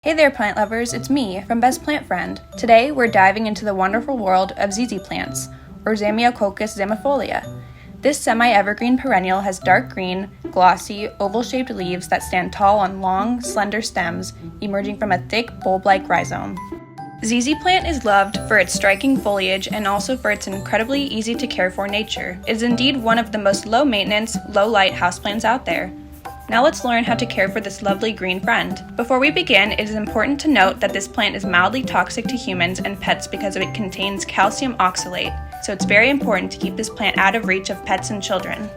Hey there plant lovers, it's me from bestplantfriend. Today we're diving into the wonderful world of ZZ plants, or Zamioculcas zamiifolia. This semi-evergreen perennial has dark green, glossy, oval-shaped leaves that stand tall on long, slender stems emerging from a thick, bulb-like rhizome. ZZ plant is loved for its striking foliage and also for its incredibly easy-to-care-for nature. It is indeed one of the most low-maintenance, low-light houseplants out there. Now let's learn how to care for this lovely green friend. Before we begin, it is important to note that this plant is mildly toxic to humans and pets because it contains calcium oxalate, so it's very important to keep this plant out of reach of pets and children.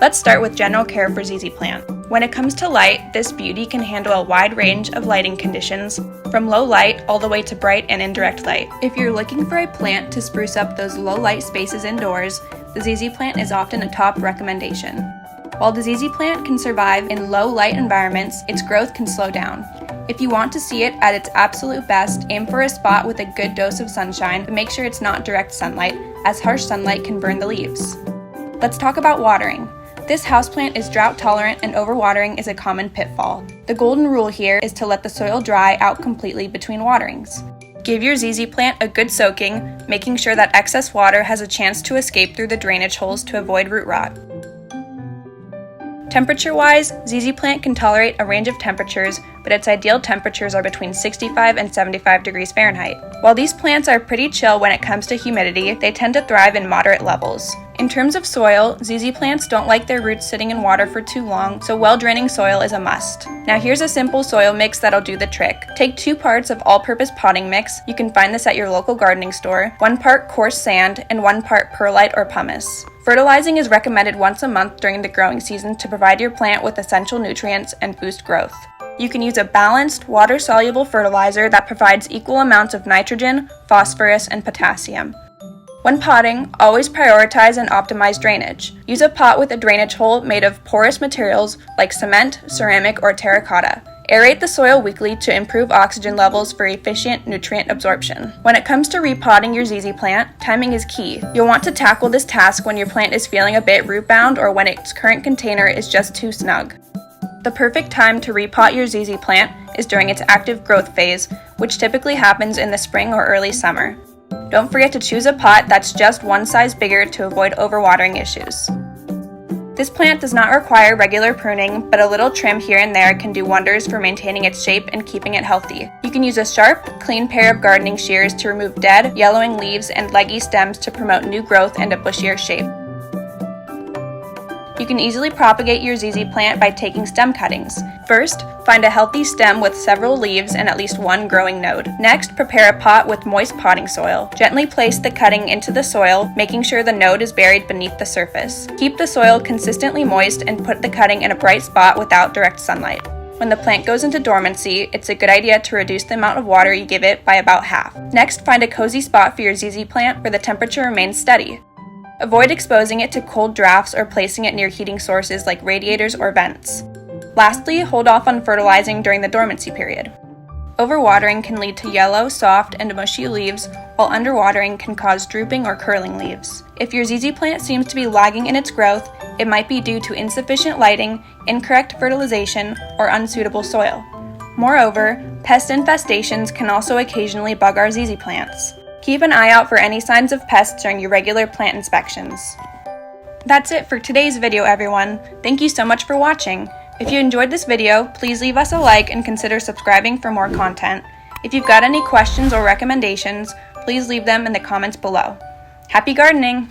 Let's start with general care for ZZ plant. When it comes to light, this beauty can handle a wide range of lighting conditions, from low light all the way to bright and indirect light. If you're looking for a plant to spruce up those low light spaces indoors, the ZZ plant is often a top recommendation. While the ZZ plant can survive in low light environments, its growth can slow down. If you want to see it at its absolute best, aim for a spot with a good dose of sunshine, but make sure it's not direct sunlight, as harsh sunlight can burn the leaves. Let's talk about watering. This houseplant is drought tolerant and overwatering is a common pitfall. The golden rule here is to let the soil dry out completely between waterings. Give your ZZ plant a good soaking, making sure that excess water has a chance to escape through the drainage holes to avoid root rot. Temperature-wise, ZZ plant can tolerate a range of temperatures, but its ideal temperatures are between 65 and 75 degrees Fahrenheit. While these plants are pretty chill when it comes to humidity, they tend to thrive in moderate levels. In terms of soil, ZZ plants don't like their roots sitting in water for too long, so well-draining soil is a must. Now here's a simple soil mix that'll do the trick. Take 2 parts of all-purpose potting mix, you can find this at your local gardening store, 1 part coarse sand, and 1 part perlite or pumice. Fertilizing is recommended once a month during the growing season to provide your plant with essential nutrients and boost growth. You can use a balanced, water-soluble fertilizer that provides equal amounts of nitrogen, phosphorus, and potassium. When potting, always prioritize and optimize drainage. Use a pot with a drainage hole made of porous materials like cement, ceramic, or terracotta. Aerate the soil weekly to improve oxygen levels for efficient nutrient absorption. When it comes to repotting your ZZ plant, timing is key. You'll want to tackle this task when your plant is feeling a bit root-bound or when its current container is just too snug. The perfect time to repot your ZZ plant is during its active growth phase, which typically happens in the spring or early summer. Don't forget to choose a pot that's just one size bigger to avoid overwatering issues. This plant does not require regular pruning, but a little trim here and there can do wonders for maintaining its shape and keeping it healthy. You can use a sharp, clean pair of gardening shears to remove dead, yellowing leaves and leggy stems to promote new growth and a bushier shape. You can easily propagate your ZZ plant by taking stem cuttings. First, find a healthy stem with several leaves and at least 1 growing node. Next, prepare a pot with moist potting soil. Gently place the cutting into the soil, making sure the node is buried beneath the surface. Keep the soil consistently moist and put the cutting in a bright spot without direct sunlight. When the plant goes into dormancy, it's a good idea to reduce the amount of water you give it by about half. Next, find a cozy spot for your ZZ plant where the temperature remains steady. Avoid exposing it to cold drafts or placing it near heating sources like radiators or vents. Lastly, hold off on fertilizing during the dormancy period. Overwatering can lead to yellow, soft, and mushy leaves, while underwatering can cause drooping or curling leaves. If your ZZ plant seems to be lagging in its growth, it might be due to insufficient lighting, incorrect fertilization, or unsuitable soil. Moreover, pest infestations can also occasionally bug our ZZ plants. Keep an eye out for any signs of pests during your regular plant inspections. That's it for today's video, everyone. Thank you so much for watching. If you enjoyed this video, please leave us a like and consider subscribing for more content. If you've got any questions or recommendations, please leave them in the comments below. Happy gardening!